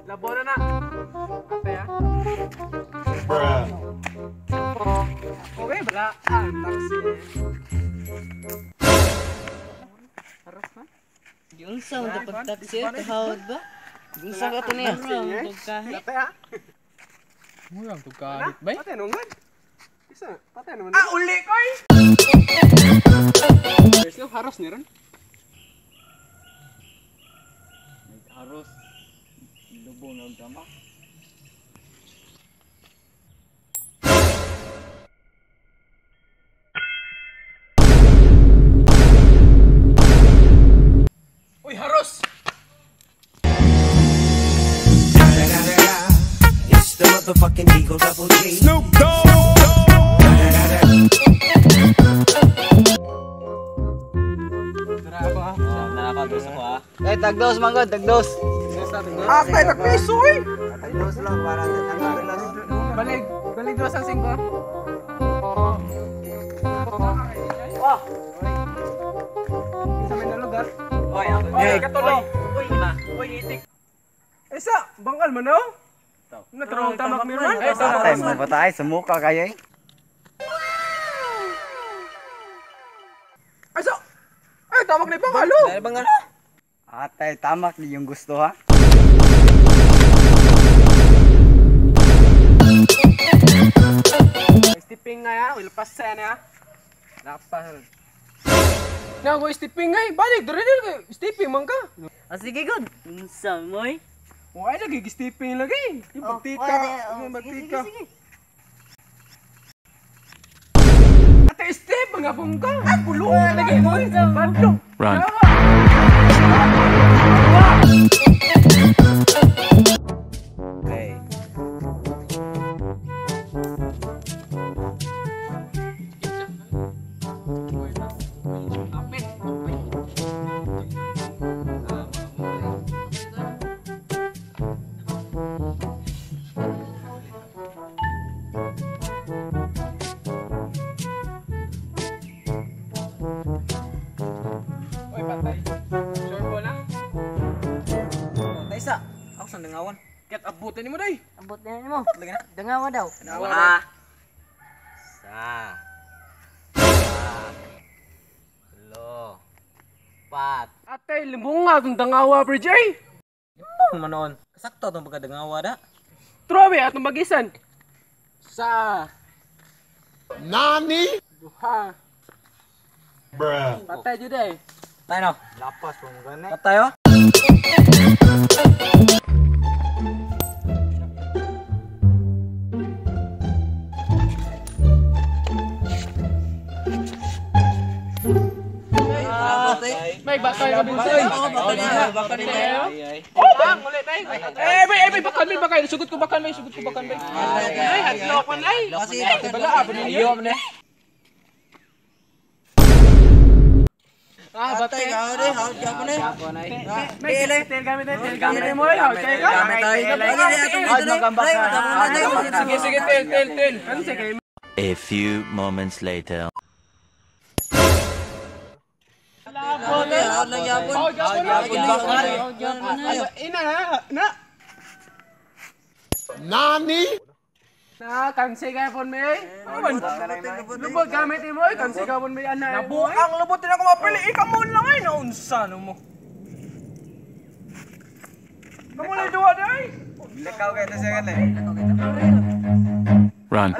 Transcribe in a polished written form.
Labo na na. Ate ya. Bruh. Okay, balaan. Taksi. Haros na? Yung sa mga pagtaksi at hawd ba? Yung sa ito niya. Kahit. Ate ya. Murang to kahit bay. Ate nungan. Isa, ate naman. Ah, uli ko eh. There's no haros ni ron. Haros. Lubong na tama. Uy, haros! It's the motherfucking Eagle Double G. Snoop Dogg. Nakakados ako ah. Eh, tagdos manggod, tagdos. Ate, nagpiso eh! Tagdos lang para nakarelas. Balik 2 ang 5. Wah! Sa may lugar. Oy, ako. Oy, katulo. Uy, ima. Uy, itik. Isa, bangkal man no? Natarong tamak ni Ron. Patay mo patay sa mukha kayo eh. Ay, so! Ay, tamak na bangalo! Dahil bang ano? Atay tamak ni yung gusto ha. Stepping nga ya, wilpas sa na ya. Lapas. Na go stepping nga eh, balik dere dere stepping man ka. Ah, sige good. Unsa mo eh? O ay lagi stepping lagi. Yung pagtika, yung pagtika. Ate step mga pungka. Ay pulo lagi mo. Badlo. Run. Okay. Oy patay. Sure mo na. Taisa. Ako sa dangawan. Ket abutin mo day. Abot na mo. Lagi na. Dangawa daw. Dangawa. Sa. Lo. Pat. Ate limbong nga tong dangawa pre Jay. Manoon. Sakto tong pagkadangawa da. Trobe atong magisan. Sa Nani? duha. Bruh. Patay jud day. Tayo no. Lapas mo gani. Tayo. May bakal ka binsoy. Baka nila. Oh, bang ulit ay. May bakal. Sugot ko bakal may. Ay, hadlaw pa nay. Kasi Bala abon niyo. ayo man eh. Ah, batay. Hawd ka po na. May tel gamit ay tel gamit mo ay. Okay ka? Sige tel. Ano sige? A few moments later. Ina na. Nani? Na kansi ka pon may. Lubot gamit mo ay kansi ka pon may ana. Nabuang lubot din ako mapili. Ikaw mo lang ay naunsa no mo. Kamu lay duwa day. Lekaw kayo to siya gali. Run.